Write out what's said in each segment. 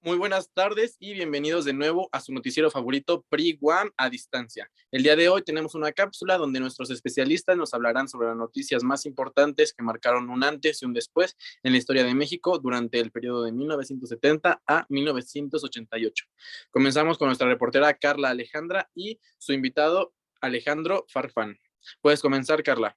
Muy buenas tardes y bienvenidos de nuevo a su noticiero favorito PRI-UAM a distancia. El día de hoy tenemos una cápsula donde nuestros especialistas nos hablarán sobre las noticias más importantes que marcaron un antes y un después en la historia de México durante el periodo de 1970 a 1988. Comenzamos con nuestra reportera Carla Alejandra y su invitado Alejandro Farfán. Puedes comenzar, Carla.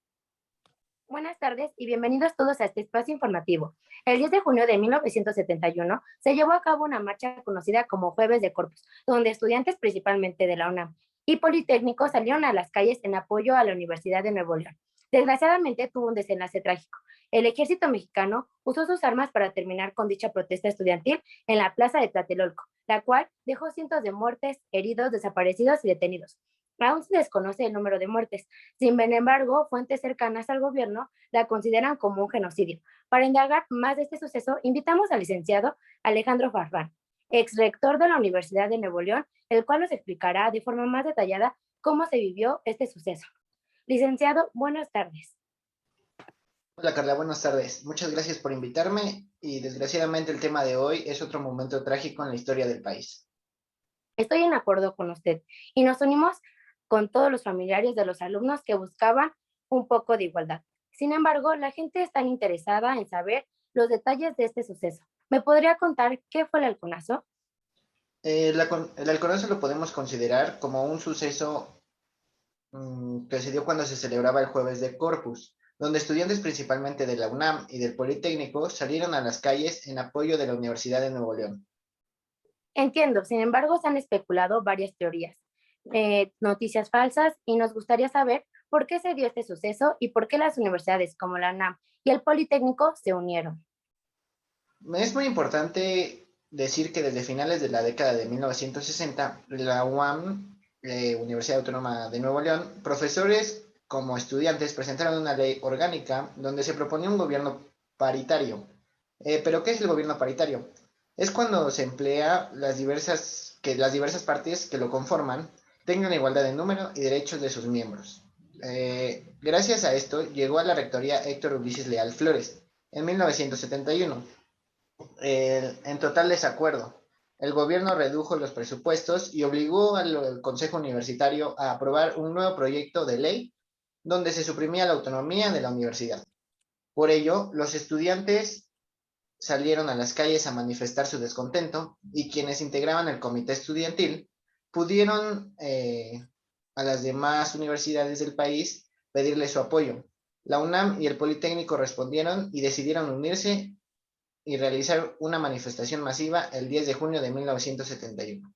Buenas tardes y bienvenidos todos a este espacio informativo. El 10 de junio de 1971 se llevó a cabo una marcha conocida como Jueves de Corpus, donde estudiantes principalmente de la UNAM y Politécnico salieron a las calles en apoyo a la Universidad de Nuevo León. Desgraciadamente tuvo un desenlace trágico. El ejército mexicano usó sus armas para terminar con dicha protesta estudiantil en la plaza de Tlatelolco, la cual dejó cientos de muertes, heridos, desaparecidos y detenidos. Aún se desconoce el número de muertes. Sin embargo, fuentes cercanas al gobierno la consideran como un genocidio. Para indagar más de este suceso, invitamos al licenciado Alejandro Farfán, ex rector de la Universidad de Nuevo León, el cual nos explicará de forma más detallada cómo se vivió este suceso. Licenciado, buenas tardes. Hola Carla, buenas tardes. Muchas gracias por invitarme y desgraciadamente el tema de hoy es otro momento trágico en la historia del país. Estoy en acuerdo con usted y nos unimos con todos los familiares de los alumnos que buscaban un poco de igualdad. Sin embargo, la gente está interesada en saber los detalles de este suceso. ¿Me podría contar qué fue el halconazo? El halconazo lo podemos considerar como un suceso que se dio cuando se celebraba el Jueves de Corpus, donde estudiantes principalmente de la UNAM y del Politécnico salieron a las calles en apoyo de la Universidad de Nuevo León. Entiendo, sin embargo, se han especulado varias teorías, noticias falsas, y nos gustaría saber por qué se dio este suceso y por qué las universidades como la UNAM y el Politécnico se unieron. Es muy importante decir que desde finales de la década de 1960, la UAM, Universidad Autónoma de Nuevo León, profesores como estudiantes presentaron una ley orgánica donde se proponía un gobierno paritario. ¿Pero qué es el gobierno paritario? Es cuando se emplea que las diversas partes que lo conforman tengan igualdad de número y derechos de sus miembros. Gracias a esto llegó a la rectoría Héctor Ulises Leal Flores en 1971. En total desacuerdo. El gobierno redujo los presupuestos y obligó al Consejo Universitario a aprobar un nuevo proyecto de ley donde se suprimía la autonomía de la universidad. Por ello, los estudiantes salieron a las calles a manifestar su descontento y quienes integraban el comité estudiantil pudieron a las demás universidades del país pedirle su apoyo. La UNAM y el Politécnico respondieron y decidieron unirse y realizar una manifestación masiva el 10 de junio de 1971.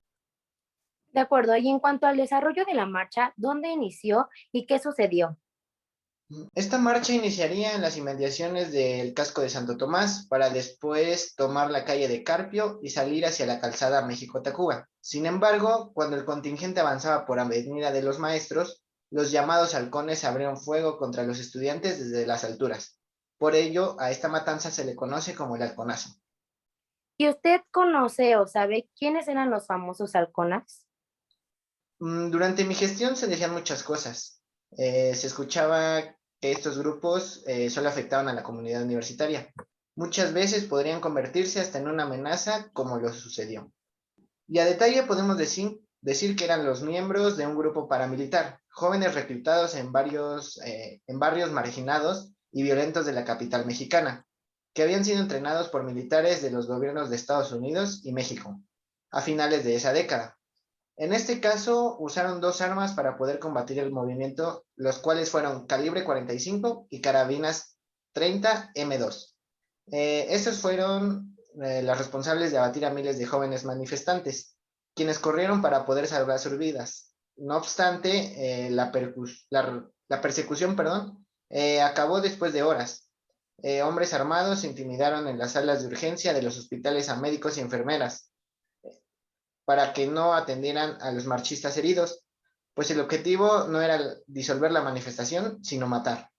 De acuerdo, y en cuanto al desarrollo de la marcha, ¿dónde inició y qué sucedió? Esta marcha iniciaría en las inmediaciones del casco de Santo Tomás para después tomar la calle de Carpio y salir hacia la calzada México-Tacuba. Sin embargo, cuando el contingente avanzaba por Avenida de los Maestros, los llamados halcones abrieron fuego contra los estudiantes desde las alturas. Por ello, a esta matanza se le conoce como el halconazo. ¿Y usted conoce o sabe quiénes eran los famosos halconas? Durante mi gestión se decían muchas cosas. Se escuchaba que estos grupos solo afectaban a la comunidad universitaria. Muchas veces podrían convertirse hasta en una amenaza, como lo sucedió. Y a detalle podemos decir que eran los miembros de un grupo paramilitar, jóvenes reclutados en barrios marginados y violentos de la capital mexicana, que habían sido entrenados por militares de los gobiernos de Estados Unidos y México a finales de esa década. En este caso, usaron dos armas para poder combatir el movimiento, los cuales fueron calibre 45 y carabinas 30 M2. Estos fueron las responsables de abatir a miles de jóvenes manifestantes, quienes corrieron para poder salvar sus vidas. No obstante, la persecución, acabó después de horas. Hombres armados intimidaron en las salas de urgencia de los hospitales a médicos y enfermeras para que no atendieran a los marchistas heridos, pues el objetivo no era disolver la manifestación, sino matar.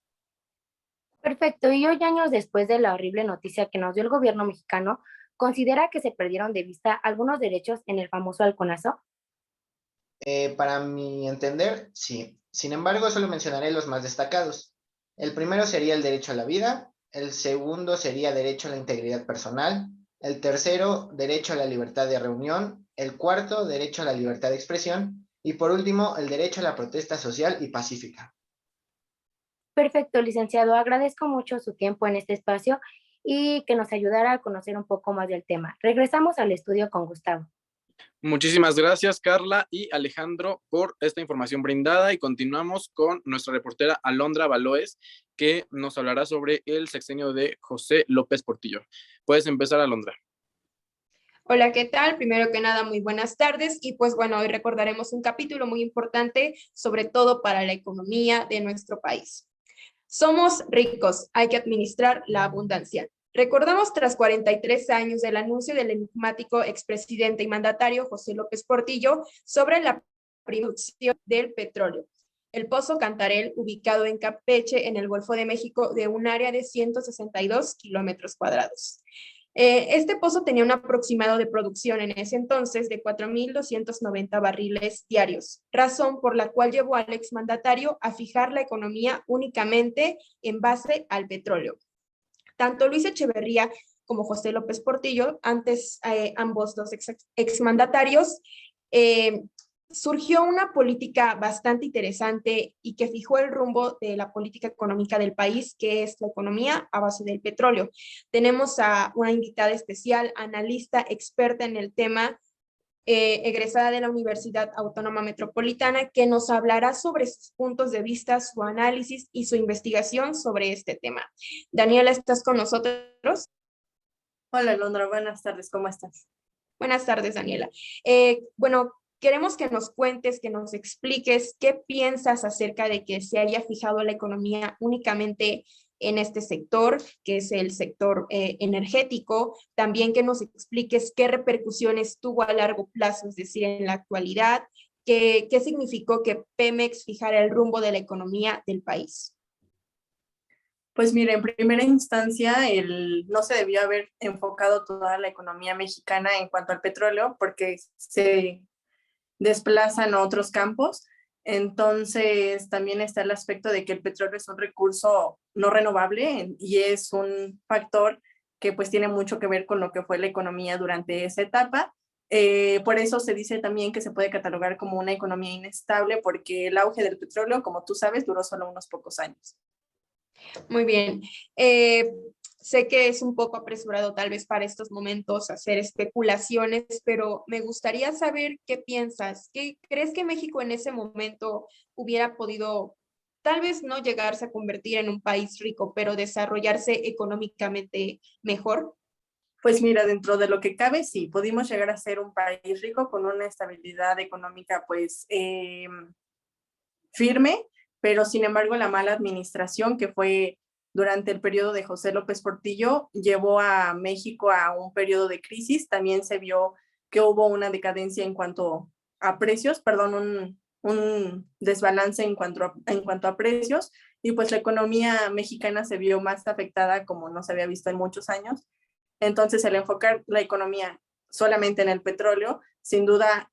Perfecto, y hoy años después de la horrible noticia que nos dio el gobierno mexicano, ¿considera que se perdieron de vista algunos derechos en el famoso halconazo? Para mi entender, sí. Sin embargo, solo mencionaré los más destacados. El primero sería el derecho a la vida, el segundo sería derecho a la integridad personal, El tercero, derecho a la libertad de reunión. El cuarto, derecho a la libertad de expresión. Y por último, el derecho a la protesta social y pacífica. Perfecto, licenciado. Agradezco mucho su tiempo en este espacio y que nos ayudara a conocer un poco más del tema. Regresamos al estudio con Gustavo. Muchísimas gracias, Carla y Alejandro, por esta información brindada, y continuamos con nuestra reportera Alondra Baloes, que nos hablará sobre el sexenio de José López Portillo. Puedes empezar, Alondra. Hola, ¿qué tal? Primero que nada, muy buenas tardes. Y pues bueno, hoy recordaremos un capítulo muy importante, sobre todo para la economía de nuestro país. Somos ricos, hay que administrar la abundancia. Recordamos tras 43 años del anuncio del enigmático expresidente y mandatario José López Portillo sobre la producción del petróleo. El Pozo Cantarell, ubicado en Campeche, en el Golfo de México, de un área de 162 kilómetros cuadrados. Este pozo tenía un aproximado de producción en ese entonces de 4.290 barriles diarios, razón por la cual llevó al exmandatario a fijar la economía únicamente en base al petróleo. Tanto Luis Echeverría como José López Portillo, antes ambos dos exmandatarios, surgió una política bastante interesante y que fijó el rumbo de la política económica del país, que es la economía a base del petróleo. Tenemos a una invitada especial, analista experta en el tema, egresada de la Universidad Autónoma Metropolitana, que nos hablará sobre sus puntos de vista, su análisis y su investigación sobre este tema. Daniela, ¿estás con nosotros? Hola, Alondra, buenas tardes, ¿cómo estás? Buenas tardes, Daniela. Bueno, queremos que nos cuentes, que nos expliques qué piensas acerca de que se haya fijado la economía únicamente en este sector, que es el sector energético. También que nos expliques qué repercusiones tuvo a largo plazo, es decir, en la actualidad, qué significó que Pemex fijara el rumbo de la economía del país. Pues mira, en primera instancia, no se debió haber enfocado toda la economía mexicana en cuanto al petróleo, porque se desplazan a otros campos. Entonces, también está el aspecto de que el petróleo es un recurso no renovable y es un factor que pues tiene mucho que ver con lo que fue la economía durante esa etapa. Por eso se dice también que se puede catalogar como una economía inestable, porque el auge del petróleo, como tú sabes, duró solo unos pocos años. Muy bien. Sé que es un poco apresurado tal vez para estos momentos hacer especulaciones, pero me gustaría saber qué piensas. ¿Qué crees que México en ese momento hubiera podido tal vez no llegarse a convertir en un país rico, pero desarrollarse económicamente mejor? Pues mira, dentro de lo que cabe, sí, pudimos llegar a ser un país rico con una estabilidad económica pues firme, pero sin embargo la mala administración que fue durante el periodo de José López Portillo llevó a México a un periodo de crisis. También se vio que hubo una decadencia en cuanto a precios, perdón, un desbalance en cuanto a precios, y pues la economía mexicana se vio más afectada como no se había visto en muchos años. Entonces el enfocar la economía solamente en el petróleo, sin duda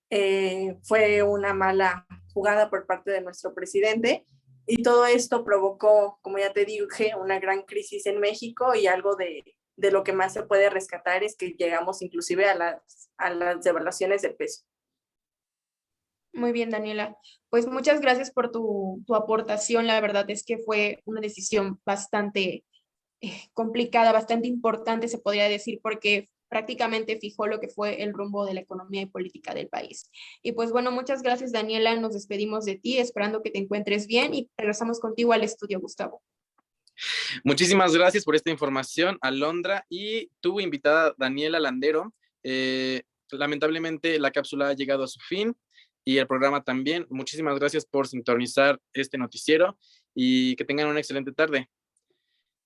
fue una mala jugada por parte de nuestro presidente, y todo esto provocó, como ya te dije, una gran crisis en México, y algo de lo que más se puede rescatar es que llegamos inclusive a las devaluaciones del peso. Muy bien, Daniela. Pues muchas gracias por tu aportación. La verdad es que fue una decisión bastante complicada, bastante importante, se podría decir, porque prácticamente fijó lo que fue el rumbo de la economía y política del país. Y pues bueno, muchas gracias, Daniela. Nos despedimos de ti, esperando que te encuentres bien, y regresamos contigo al estudio, Gustavo. Muchísimas gracias por esta información, Alondra, y tu invitada, Daniela Landero. Lamentablemente la cápsula ha llegado a su fin y el programa también. Muchísimas gracias por sintonizar este noticiero y que tengan una excelente tarde.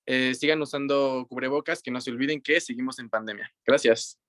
Sigan usando cubrebocas, que no se olviden que seguimos en pandemia. Gracias.